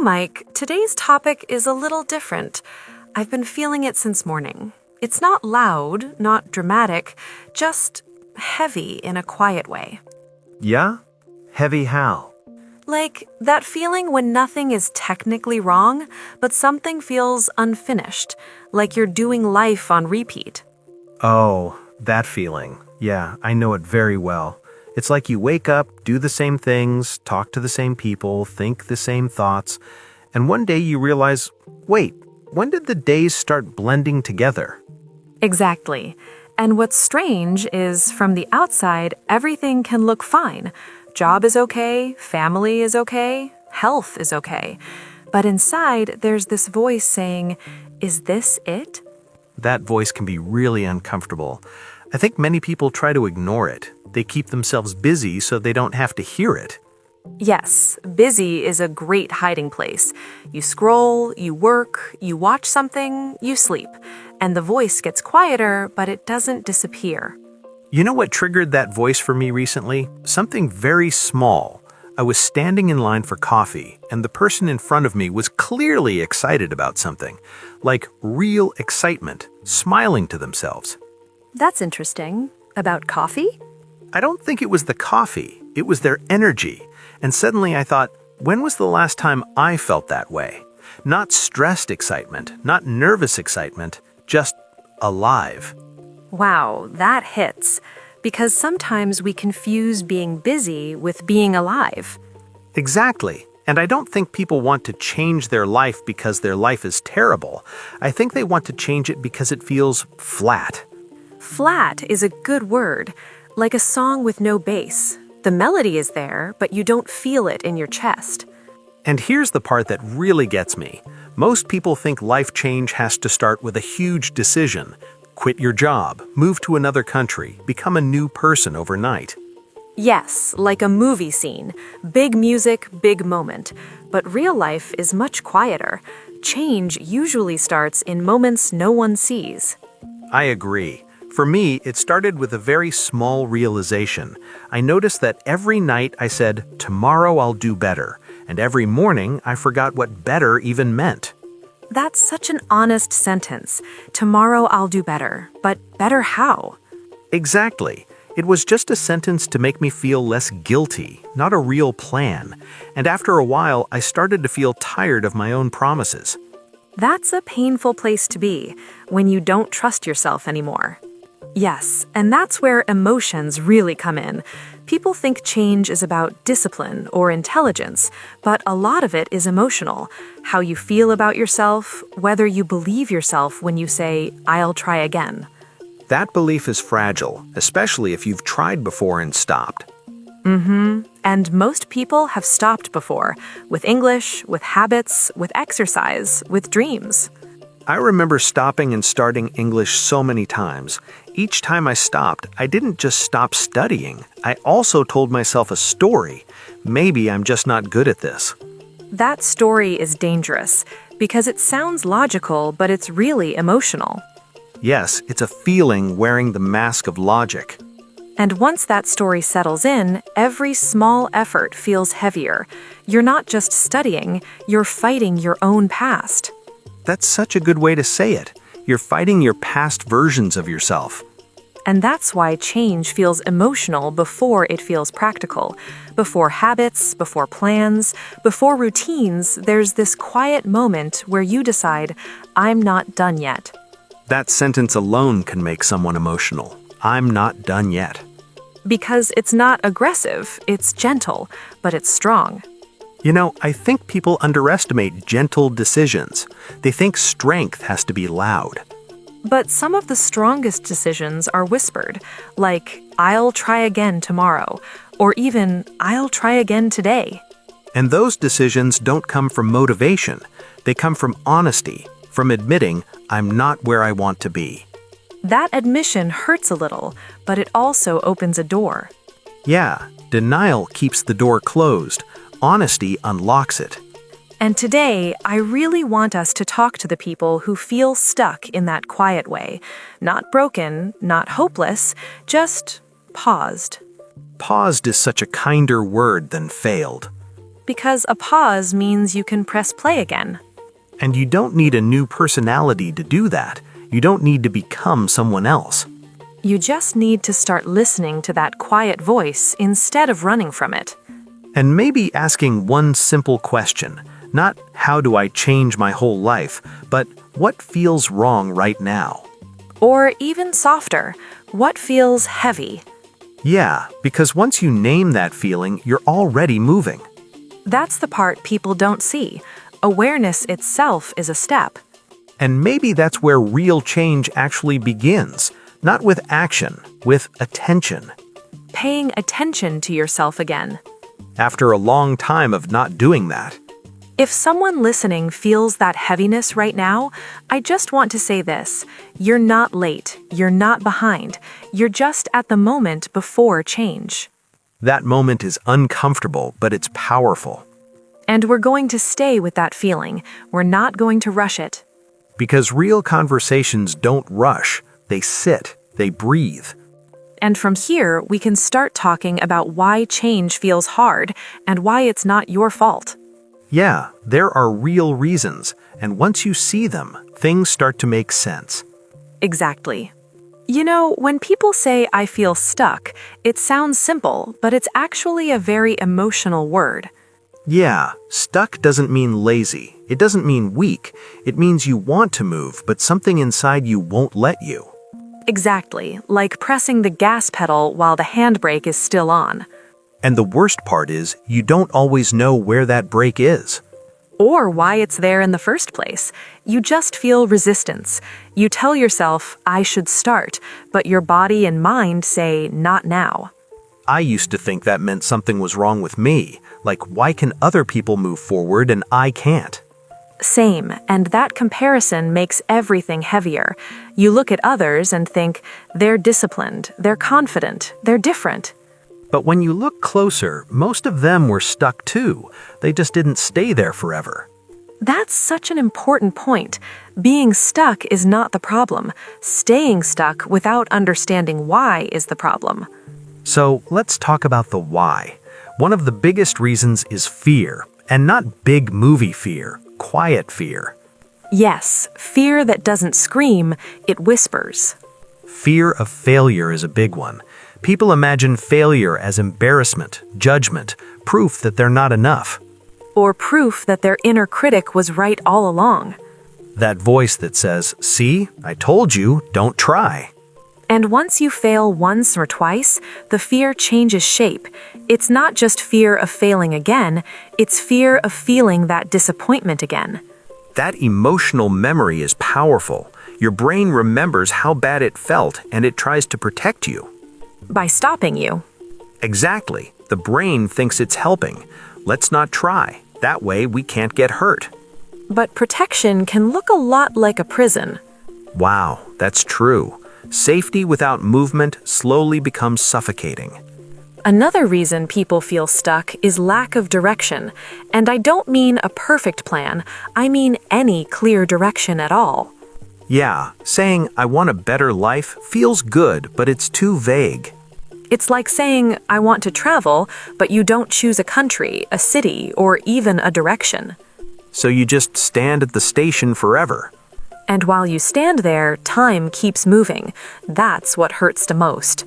Mike, today's topic is a little different. I've been feeling it since morning. It's not loud, not dramatic, just heavy in a quiet way. Yeah? Heavy how? Like that feeling when nothing is technically wrong, but something feels unfinished, like you're doing life on repeat. Oh, that feeling. Yeah, I know it very well. It's like you wake up, do the same things, talk to the same people, think the same thoughts, and one day you realize, wait, when did the days start blending together? Exactly. And what's strange is from the outside, everything can look fine. Job is okay, family is okay, health is okay. But inside, there's this voice saying, is this it? That voice can be really uncomfortable. I think many people try to ignore it. They keep themselves busy so they don't have to hear it. Yes, busy is a great hiding place. You scroll, you work, you watch something, you sleep. And the voice gets quieter, but it doesn't disappear. You know what triggered that voice for me recently? Something very small. I was standing in line for coffee, and the person in front of me was clearly excited about something. Like real excitement, smiling to themselves. That's interesting. About coffee? I don't think it was the coffee, it was their energy. And suddenly I thought, when was the last time I felt that way? Not stressed excitement, not nervous excitement, just alive. Wow, that hits. Because sometimes we confuse being busy with being alive. Exactly. And I don't think people want to change their life because their life is terrible. I think they want to change it because it feels flat. Flat is a good word, like a song with no bass. The melody is there, but you don't feel it in your chest. And here's the part that really gets me. Most people think life change has to start with a huge decision. Quit your job, move to another country, become a new person overnight. Yes, like a movie scene. Big music, big moment. But real life is much quieter. Change usually starts in moments no one sees. I agree. For me, it started with a very small realization. I noticed that every night I said, tomorrow I'll do better. And every morning I forgot what better even meant. That's such an honest sentence. Tomorrow I'll do better. But better how? Exactly. It was just a sentence to make me feel less guilty, not a real plan. And after a while, I started to feel tired of my own promises. That's a painful place to be, when you don't trust yourself anymore. Yes, and that's where emotions really come in. People think change is about discipline or intelligence, but a lot of it is emotional. How you feel about yourself, whether you believe yourself when you say, I'll try again. That belief is fragile, especially if you've tried before and stopped. And most people have stopped before, with English, with habits, with exercise, with dreams. I remember stopping and starting English so many times. Each time I stopped, I didn't just stop studying. I also told myself a story. Maybe I'm just not good at this. That story is dangerous because it sounds logical, but it's really emotional. Yes, it's a feeling wearing the mask of logic. And once that story settles in, every small effort feels heavier. You're not just studying, you're fighting your own past. That's such a good way to say it. You're fighting your past versions of yourself. And that's why change feels emotional before it feels practical. Before habits, before plans, before routines, there's this quiet moment where you decide, I'm not done yet. That sentence alone can make someone emotional. I'm not done yet. Because it's not aggressive, it's gentle, but it's strong. You know, I think people underestimate gentle decisions. They think strength has to be loud. But some of the strongest decisions are whispered, like, I'll try again tomorrow, or even, I'll try again today. And those decisions don't come from motivation. They come from honesty, from admitting, I'm not where I want to be. That admission hurts a little, but it also opens a door. Yeah, denial keeps the door closed. Honesty unlocks it. And today, I really want us to talk to the people who feel stuck in that quiet way. Not broken, not hopeless, just paused. Paused is such a kinder word than failed. Because a pause means you can press play again. And you don't need a new personality to do that. You don't need to become someone else. You just need to start listening to that quiet voice instead of running from it. And maybe asking one simple question, not how do I change my whole life, but what feels wrong right now? Or even softer, what feels heavy? Yeah, because once you name that feeling, you're already moving. That's the part people don't see. Awareness itself is a step. And maybe that's where real change actually begins, not with action, with attention. Paying attention to yourself again. After a long time of not doing that. If someone listening feels that heaviness right now, I just want to say this. You're not late. You're not behind. You're just at the moment before change. That moment is uncomfortable, but it's powerful. And we're going to stay with that feeling. We're not going to rush it. Because real conversations don't rush. They sit. They breathe. And from here, we can start talking about why change feels hard and why it's not your fault. Yeah, there are real reasons, and once you see them, things start to make sense. Exactly. You know, when people say I feel stuck, it sounds simple, but it's actually a very emotional word. Yeah, stuck doesn't mean lazy. It doesn't mean weak. It means you want to move, but something inside you won't let you. Exactly, like pressing the gas pedal while the handbrake is still on. And the worst part is, you don't always know where that brake is. Or why it's there in the first place. You just feel resistance. You tell yourself, I should start, but your body and mind say, not now. I used to think that meant something was wrong with me, like why can other people move forward and I can't? Same, and that comparison makes everything heavier. You look at others and think, they're disciplined, they're confident, they're different. But when you look closer, most of them were stuck too. They just didn't stay there forever. That's such an important point. Being stuck is not the problem. Staying stuck without understanding why is the problem. So let's talk about the why. One of the biggest reasons is fear, and not big movie fear, quiet fear. Yes, fear that doesn't scream, it whispers. Fear of failure is a big one. People imagine failure as embarrassment, judgment, proof that they're not enough. Or proof that their inner critic was right all along. That voice that says, see, I told you, don't try. And once you fail once or twice, the fear changes shape. It's not just fear of failing again, it's fear of feeling that disappointment again. That emotional memory is powerful. Your brain remembers how bad it felt and it tries to protect you. By stopping you. Exactly. The brain thinks it's helping. Let's not try. That way we can't get hurt. But protection can look a lot like a prison. Wow, that's true. Safety without movement slowly becomes suffocating. Another reason people feel stuck is lack of direction. And I don't mean a perfect plan, I mean any clear direction at all. Yeah, saying I want a better life feels good, but it's too vague. It's like saying, I want to travel, but you don't choose a country, a city, or even a direction. So you just stand at the station forever. And while you stand there, time keeps moving. That's what hurts the most.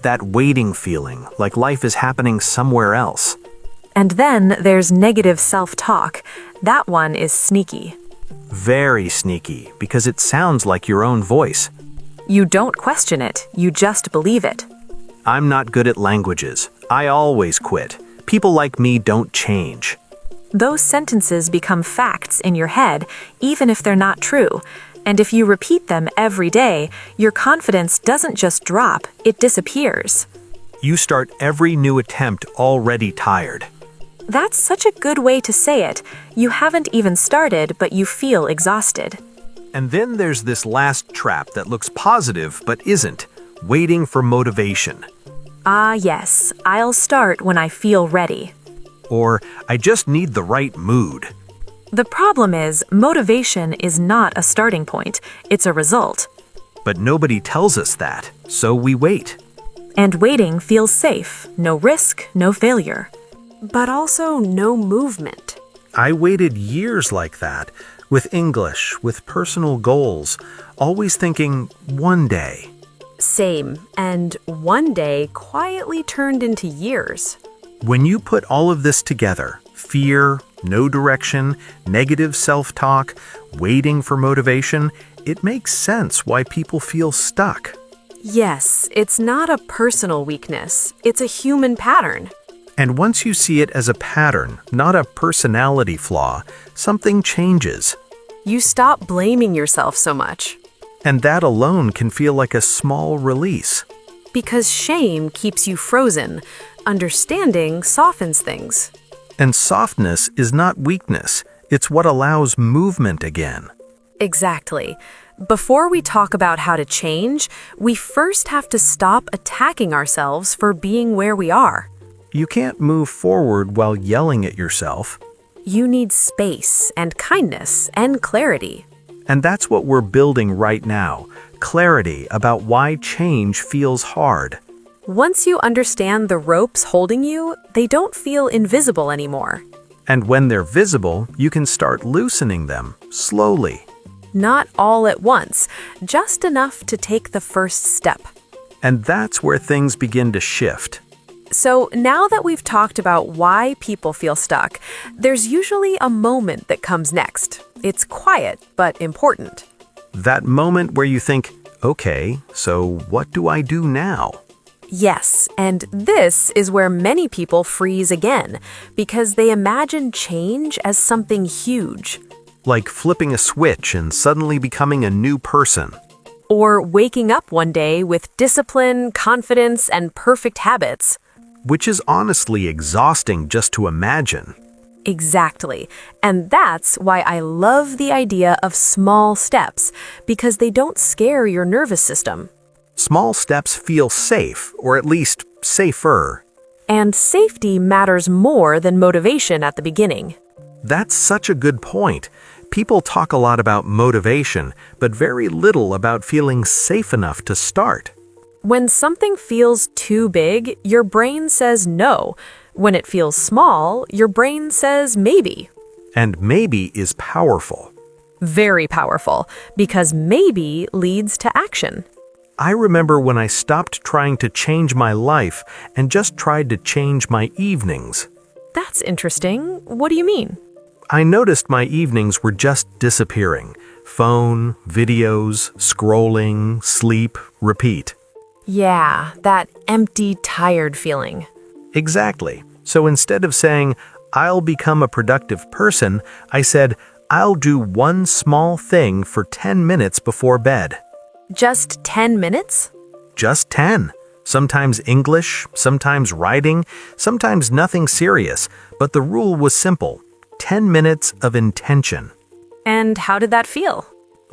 That waiting feeling, like life is happening somewhere else. And then there's negative self-talk. That one is sneaky. Very sneaky, because it sounds like your own voice. You don't question it, you just believe it. I'm not good at languages. I always quit. People like me don't change. Those sentences become facts in your head, even if they're not true. And if you repeat them every day, your confidence doesn't just drop, it disappears. You start every new attempt already tired. That's such a good way to say it. You haven't even started, but you feel exhausted. And then there's this last trap that looks positive but isn't, waiting for motivation. Ah, yes, I'll start when I feel ready. Or, I just need the right mood. The problem is, motivation is not a starting point, it's a result. But nobody tells us that, so we wait. And waiting feels safe, no risk, no failure. but also no movement. I waited years like that, with English, with personal goals, always thinking one day. Same, and one day quietly turned into years. When you put all of this together, fear, no direction, negative self-talk, waiting for motivation, it makes sense why people feel stuck. Yes, it's not a personal weakness, it's a human pattern. And once you see it as a pattern, not a personality flaw, something changes. You stop blaming yourself so much. And that alone can feel like a small release. Because shame keeps you frozen, understanding softens things. And softness is not weakness, it's what allows movement again. Exactly. Before we talk about how to change, we first have to stop attacking ourselves for being where we are. You can't move forward while yelling at yourself. You need space and kindness and clarity. And that's what we're building right now, clarity about why change feels hard. Once you understand the ropes holding you, they don't feel invisible anymore. And when they're visible, you can start loosening them, slowly. Not all at once, just enough to take the first step. And that's where things begin to shift. So now that we've talked about why people feel stuck, there's usually a moment that comes next. It's quiet, but important. That moment where you think, okay, so what do I do now? Yes, and this is where many people freeze again, because they imagine change as something huge. Like flipping a switch and suddenly becoming a new person. Or waking up one day with discipline, confidence, and perfect habits. Which is honestly exhausting just to imagine. Exactly. And that's why I love the idea of small steps, because they don't scare your nervous system. Small steps feel safe, or at least safer. And safety matters more than motivation at the beginning. That's such a good point. People talk a lot about motivation, but very little about feeling safe enough to start. When something feels too big, your brain says no. When it feels small, your brain says maybe. And maybe is powerful. Very powerful, because maybe leads to action. I remember when I stopped trying to change my life and just tried to change my evenings. That's interesting. What do you mean? I noticed my evenings were just disappearing. Phone, videos, scrolling, sleep, repeat. Yeah, that empty, tired feeling. Exactly. So instead of saying, I'll become a productive person, I said, I'll do one small thing for 10 minutes before bed. Just 10 minutes? Just 10. Sometimes English, sometimes writing, sometimes nothing serious. But the rule was simple. 10 minutes of intention. And how did that feel?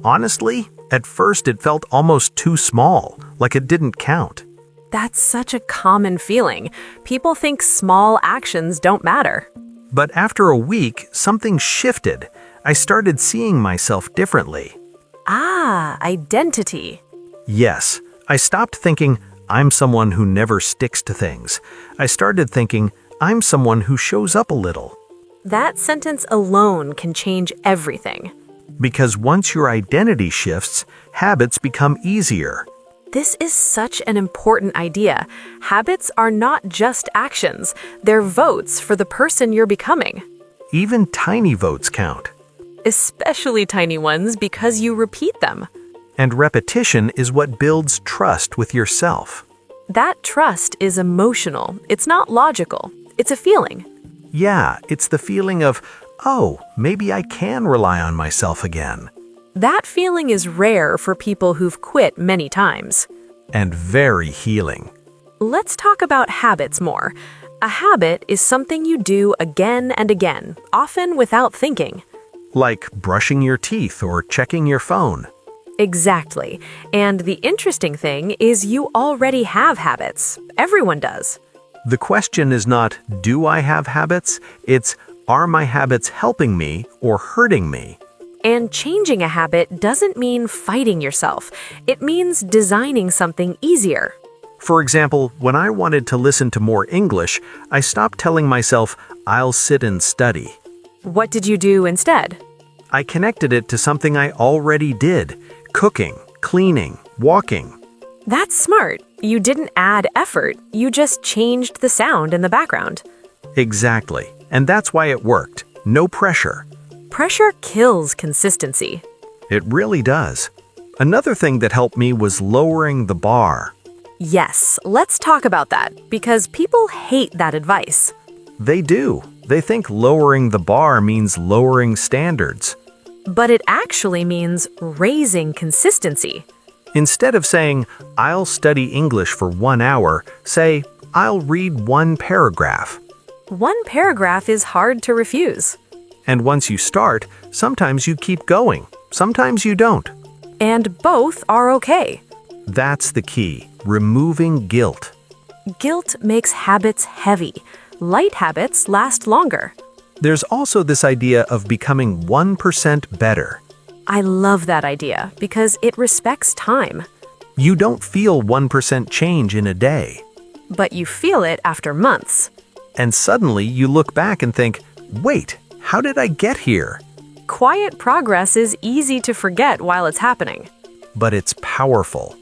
Honestly, at first it felt almost too small, like it didn't count. That's such a common feeling. People think small actions don't matter. But after a week, something shifted. I started seeing myself differently. Ah, identity. Yes, I stopped thinking, I'm someone who never sticks to things. I started thinking, I'm someone who shows up a little. That sentence alone can change everything. Because once your identity shifts, habits become easier. This is such an important idea. Habits are not just actions, they're votes for the person you're becoming. Even tiny votes count. Especially tiny ones because you repeat them. And repetition is what builds trust with yourself. That trust is emotional. It's not logical. It's a feeling. Yeah, it's the feeling of, oh, maybe I can rely on myself again. That feeling is rare for people who've quit many times. And very healing. Let's talk about habits more. A habit is something you do again and again, often without thinking. Like brushing your teeth or checking your phone. Exactly. And the interesting thing is you already have habits. Everyone does. The question is not, do I have habits? It's, are my habits helping me or hurting me? And changing a habit doesn't mean fighting yourself. It means designing something easier. For example, when I wanted to listen to more English, I stopped telling myself, I'll sit and study. What did you do instead? I connected it to something I already did: cooking, cleaning, walking. That's smart. You didn't add effort, you just changed the sound in the background. Exactly. And that's why it worked. No pressure. Pressure kills consistency. It really does. Another thing that helped me was lowering the bar. Yes, let's talk about that, because people hate that advice. They do. They think lowering the bar means lowering standards. But it actually means raising consistency. Instead of saying, I'll study English for 1 hour, say, I'll read 1 paragraph. One paragraph is hard to refuse. And once you start, sometimes you keep going, sometimes you don't. And both are okay. That's the key, removing guilt. Guilt makes habits heavy. Light habits last longer. There's also this idea of becoming 1% better. I love that idea because it respects time. You don't feel 1% change in a day. But you feel it after months. And suddenly you look back and think, wait, how did I get here? Quiet progress is easy to forget while it's happening. But it's powerful.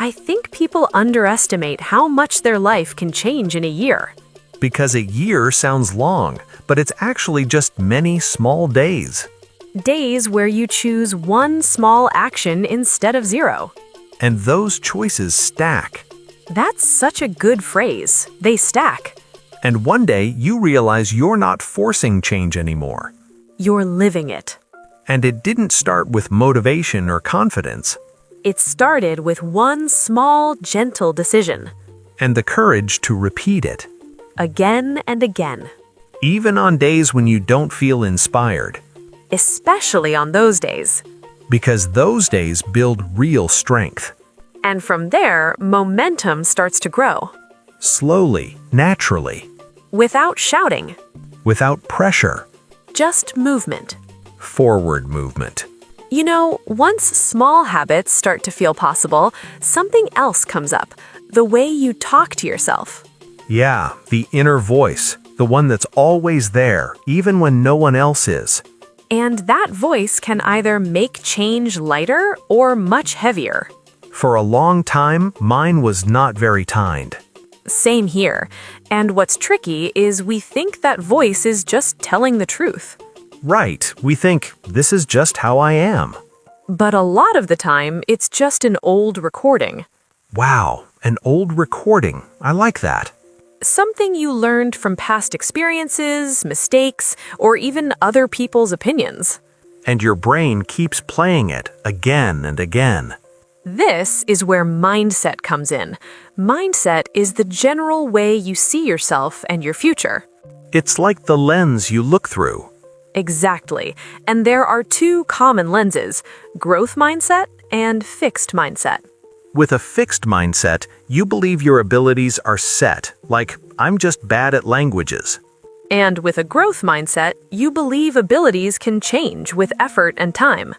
I think people underestimate how much their life can change in a year. Because a year sounds long, but it's actually just many small days. Days where you choose one small action instead of 0. And those choices stack. That's such a good phrase. They stack. And one day you realize you're not forcing change anymore. You're living it. And it didn't start with motivation or confidence. It started with one small, gentle decision. And the courage to repeat it. Again and again. Even on days when you don't feel inspired. Especially on those days. Because those days build real strength. And from there, momentum starts to grow. Slowly, naturally. Without shouting. Without pressure. Just movement. Forward movement. You know, once small habits start to feel possible, something else comes up. The way you talk to yourself. Yeah, the inner voice. The one that's always there, even when no one else is. And that voice can either make change lighter or much heavier. For a long time, mine was not very kind. Same here. And what's tricky is we think that voice is just telling the truth. Right, we think, this is just how I am. But a lot of the time, it's just an old recording. Wow, an old recording. I like that. Something you learned from past experiences, mistakes, or even other people's opinions. And your brain keeps playing it again and again. This is where mindset comes in. Mindset is the general way you see yourself and your future. It's like the lens you look through. Exactly. And there are 2 common lenses, growth mindset and fixed mindset. With a fixed mindset, you believe your abilities are set, like, I'm just bad at languages. And with a growth mindset, you believe abilities can change with effort and time.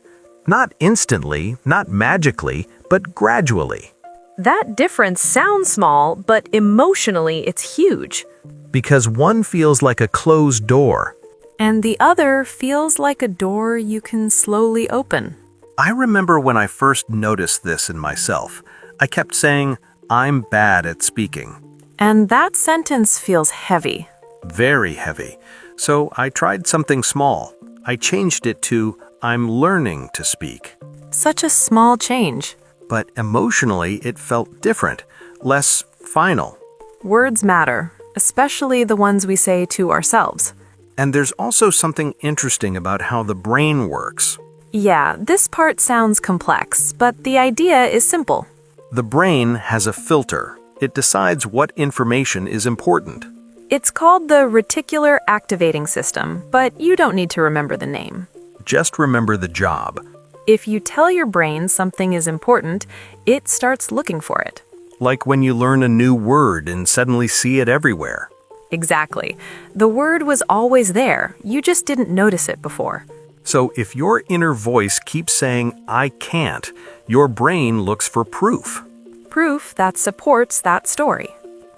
Not instantly, not magically, but gradually. That difference sounds small, but emotionally it's huge. Because one feels like a closed door. And the other feels like a door you can slowly open. I remember when I first noticed this in myself. I kept saying, I'm bad at speaking. And that sentence feels heavy. Very heavy. So I tried something small. I changed it to, I'm learning to speak. Such a small change. But emotionally, it felt different, less final. Words matter, especially the ones we say to ourselves. And there's also something interesting about how the brain works. Yeah, this part sounds complex, but the idea is simple. The brain has a filter. It decides what information is important. It's called the reticular activating system, but you don't need to remember the name. Just remember the job. If you tell your brain something is important, it starts looking for it. Like when you learn a new word and suddenly see it everywhere. Exactly. The word was always there, you just didn't notice it before. So if your inner voice keeps saying, I can't, your brain looks for proof. proof that supports that story.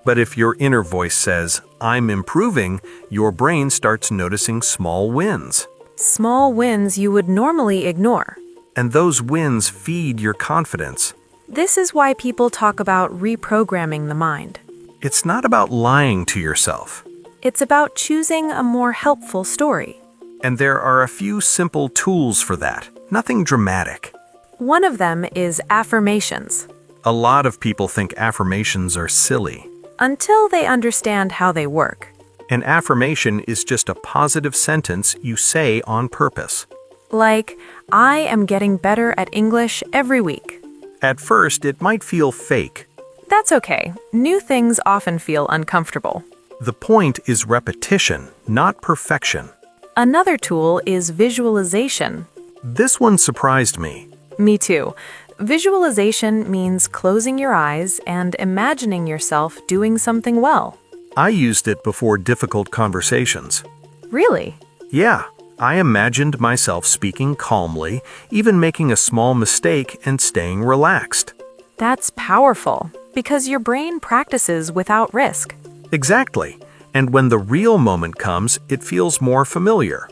But if your inner voice says, I'm improving, your brain starts noticing small wins. Small wins you would normally ignore. And those wins feed your confidence. This is why people talk about reprogramming the mind. It's not about lying to yourself. It's about choosing a more helpful story. And there are a few simple tools for that. Nothing dramatic. One of them is affirmations. A lot of people think affirmations are silly. Until they understand how they work. An affirmation is just a positive sentence you say on purpose. Like, I am getting better at English every week. At first, it might feel fake. That's okay. New things often feel uncomfortable. The point is repetition, not perfection. Another tool is visualization. This one surprised me. Me too. Visualization means closing your eyes and imagining yourself doing something well. I used it before difficult conversations. Really? Yeah, I imagined myself speaking calmly, even making a small mistake and staying relaxed. That's powerful, because your brain practices without risk. Exactly. And when the real moment comes, it feels more familiar.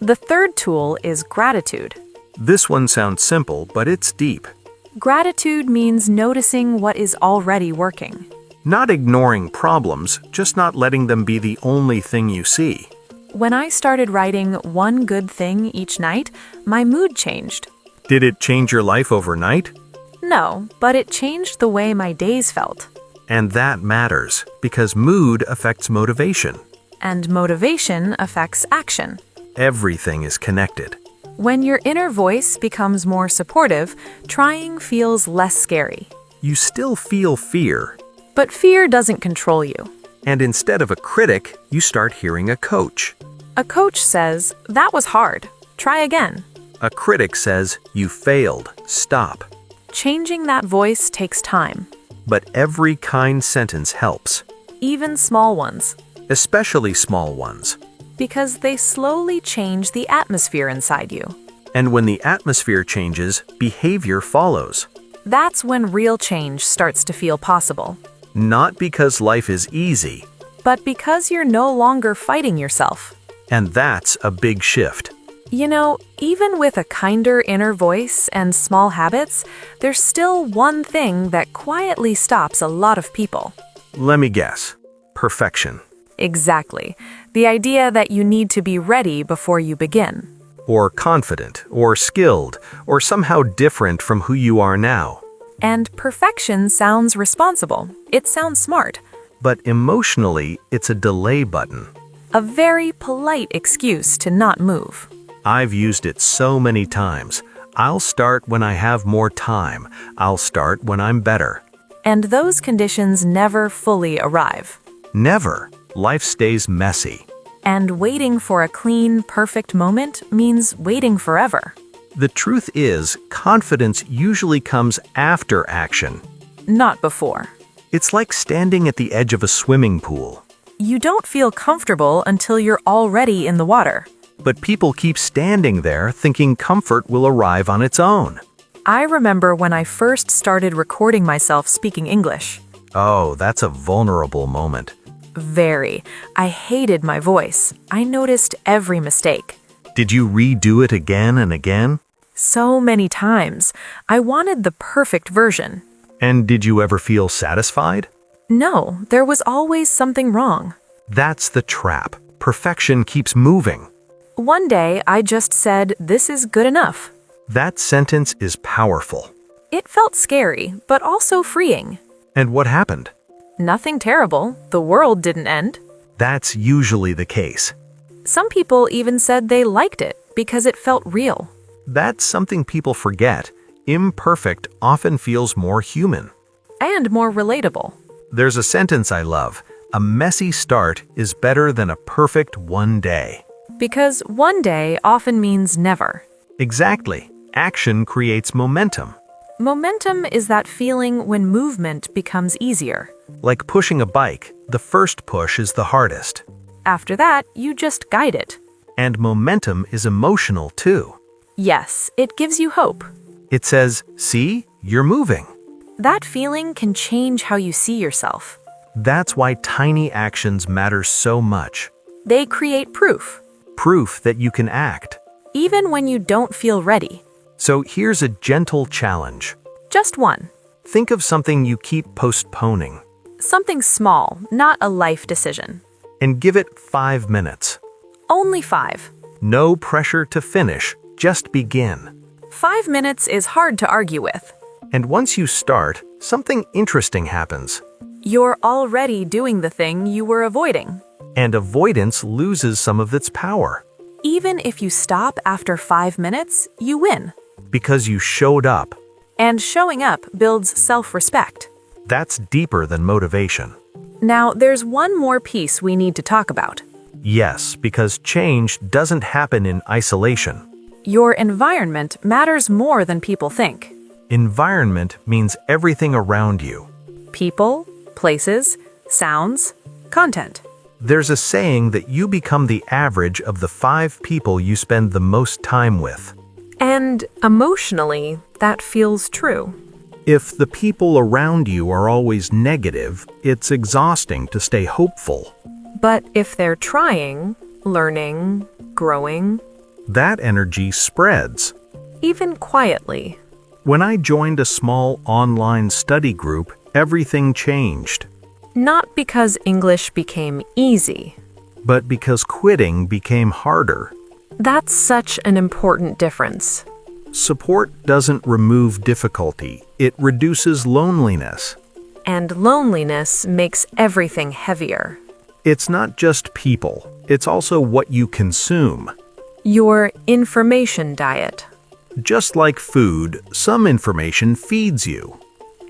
The third tool is gratitude. This one sounds simple, but it's deep. Gratitude means noticing what is already working. Not ignoring problems, just not letting them be the only thing you see. When I started writing one good thing each night, my mood changed. Did it change your life overnight? No, but it changed the way my days felt. And that matters, because mood affects motivation. And motivation affects action. Everything is connected. When your inner voice becomes more supportive, trying feels less scary. You still feel fear. But fear doesn't control you. And instead of a critic, you start hearing a coach. A coach says, that was hard. Try again. A critic says, you failed. Stop. Changing that voice takes time. But every kind sentence helps. Even small ones. Especially small ones. Because they slowly change the atmosphere inside you. And when the atmosphere changes, behavior follows. That's when real change starts to feel possible. Not because life is easy. But because you're no longer fighting yourself. And that's a big shift. You know, even with a kinder inner voice and small habits, there's still one thing that quietly stops a lot of people. Let me guess. Perfection. Exactly. The idea that you need to be ready before you begin. Or confident, or skilled, or somehow different from who you are now. And perfection sounds responsible. It sounds smart. But emotionally, it's a delay button. A very polite excuse to not move. I've used it so many times. I'll start when I have more time. I'll start when I'm better. And those conditions never fully arrive. Never. Life stays messy. And waiting for a clean, perfect moment means waiting forever. The truth is, confidence usually comes after action. Not before. It's like standing at the edge of a swimming pool. You don't feel comfortable until you're already in the water. But people keep standing there thinking comfort will arrive on its own. I remember when I first started recording myself speaking English. Oh, that's a vulnerable moment. Very. I hated my voice. I noticed every mistake. Did you redo it again and again? So many times. I wanted the perfect version. And did you ever feel satisfied? No, there was always something wrong. That's the trap. Perfection keeps moving. One day, I just said, this is good enough. That sentence is powerful. It felt scary, but also freeing. And what happened? Nothing terrible. The world didn't end. That's usually the case. Some people even said they liked it because it felt real. That's something people forget. Imperfect often feels more human. And more relatable. There's a sentence I love. A messy start is better than a perfect one day. Because one day often means never. Exactly. Action creates momentum. Momentum is that feeling when movement becomes easier. Like pushing a bike, the first push is the hardest. After that, you just guide it. And momentum is emotional too. Yes, it gives you hope. It says, see, you're moving. That feeling can change how you see yourself. That's why tiny actions matter so much. They create proof, Proof that you can act. even when you don't feel ready. So here's a gentle challenge. Just one. Think of something you keep postponing Something small, not a life decision. and give it 5 minutes. Only 5. No pressure to finish, just begin. 5 minutes is hard to argue with. And once you start, something interesting happens. You're already doing the thing you were avoiding. And avoidance loses some of its power Even if you stop after 5 minutes, you win. because you showed up. And showing up builds self-respect. That's deeper than motivation. Now, there's one more piece we need to talk about. Yes, because change doesn't happen in isolation. Your environment matters more than people think. Environment means everything around you. People, places, sounds, content. There's a saying that you become the average of the 5 people you spend the most time with. And emotionally, that feels true. If the people around you are always negative, it's exhausting to stay hopeful. But if they're trying, learning, growing, That energy spreads. even quietly, When I joined a small online study group, everything changed. not because English became easy. But because quitting became harder. That's such an important difference. Support doesn't remove difficulty, it reduces loneliness. And loneliness makes everything heavier. It's not just people, it's also what you consume. Your information diet. Just like food, some information feeds you.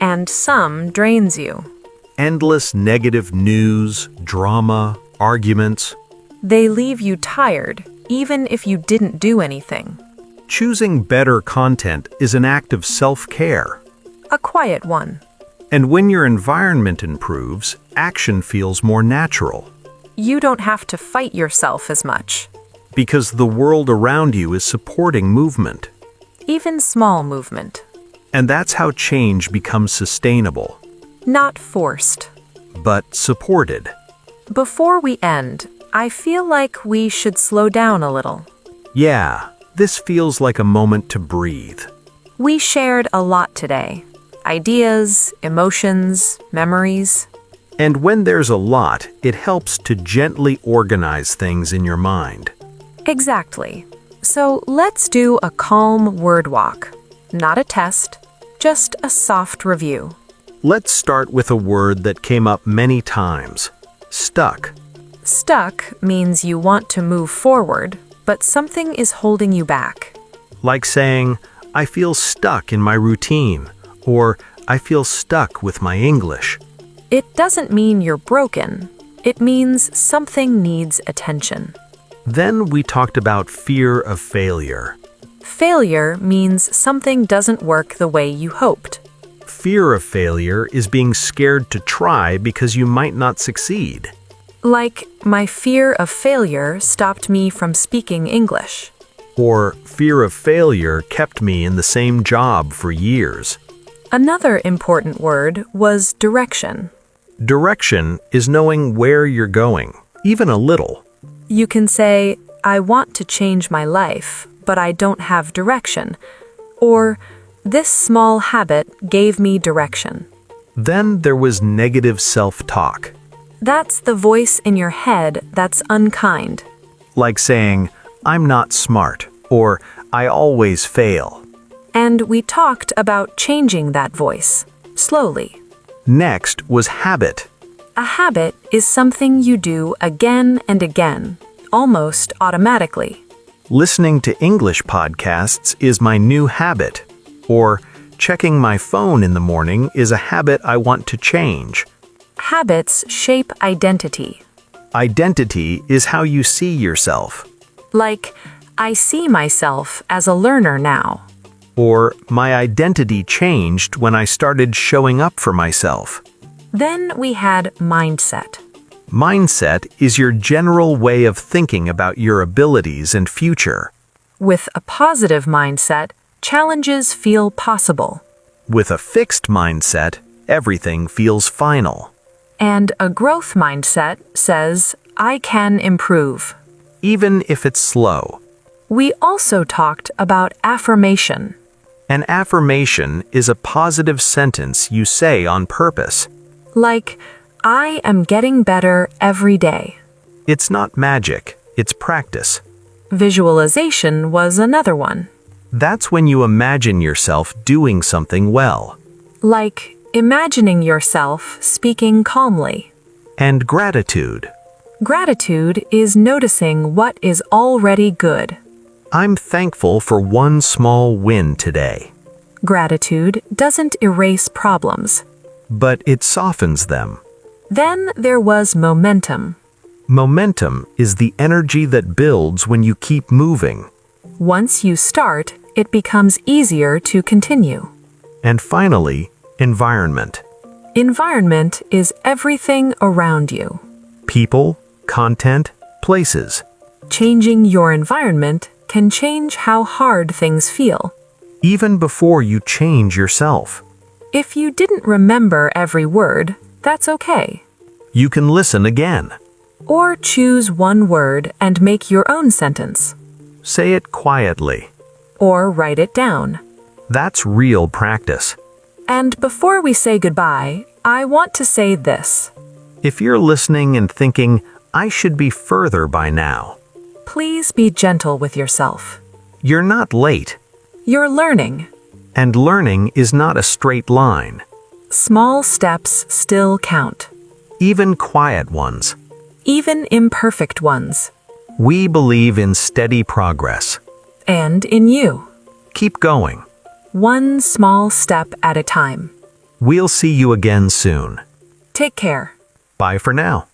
And some drains you. Endless negative news, drama, arguments. They leave you tired, even if you didn't do anything. Choosing better content is an act of self-care. A quiet one. And when your environment improves, action feels more natural. You don't have to fight yourself as much. Because the world around you is supporting movement. Even small movement. And that's how change becomes sustainable, Not forced. but supported. Before we end, I feel like we should slow down a little. Yeah, this feels like a moment to breathe. We shared a lot today. Ideas, emotions, memories. And when there's a lot, it helps to gently organize things in your mind. Exactly. So let's do a calm word walk. Not a test, just a soft review. Let's start with a word that came up many times. Stuck. Stuck means you want to move forward, but something is holding you back. Like saying, I feel stuck in my routine, or I feel stuck with my English. It doesn't mean you're broken. It means something needs attention. Then we talked about fear of failure. Failure means something doesn't work the way you hoped. Fear of failure is being scared to try because you might not succeed. Like, my fear of failure stopped me from speaking English. Or fear of failure kept me in the same job for years. Another important word was direction. Direction is knowing where you're going, even a little. You can say, I want to change my life, but I don't have direction. Or, this small habit gave me direction. Then there was negative self-talk, That's the voice in your head that's unkind. like saying, I'm not smart, or I always fail. And we talked about changing that voice, slowly. Next was habit. A habit is something you do again and again, almost automatically. Listening to English podcasts is my new habit. Or checking my phone in the morning is a habit I want to change. Habits shape identity. Identity is how you see yourself. Like, I see myself as a learner now. Or my identity changed when I started showing up for myself. Then we had mindset. Mindset is your general way of thinking about your abilities and future. With a positive mindset, challenges feel possible. With a fixed mindset, everything feels final. And a growth mindset says, I can improve. Even if it's slow. We also talked about affirmation. An affirmation is a positive sentence you say on purpose. Like, I am getting better every day. It's not magic, it's practice. Visualization was another one. That's when you imagine yourself doing something well. Like, imagining yourself speaking calmly. And gratitude. Gratitude is noticing what is already good. I'm thankful for one small win today. Gratitude doesn't erase problems. But it softens them. Then there was momentum. Momentum is the energy that builds when you keep moving. Once you start, it becomes easier to continue. And finally, environment. Environment is everything around you. People, content, places. Changing your environment can change how hard things feel. Even before you change yourself. If you didn't remember every word, that's okay. You can listen again. Or choose one word and make your own sentence. Say it quietly. Or write it down. That's real practice. And before we say goodbye, I want to say this. If you're listening and thinking, I should be further by now, Please be gentle with yourself. you're not late. You're learning. And learning is not a straight line. Small steps still count. Even quiet ones. Even imperfect ones. We believe in steady progress. And in you. Keep going. One small step at a time. We'll see you again soon. Take care. Bye for now.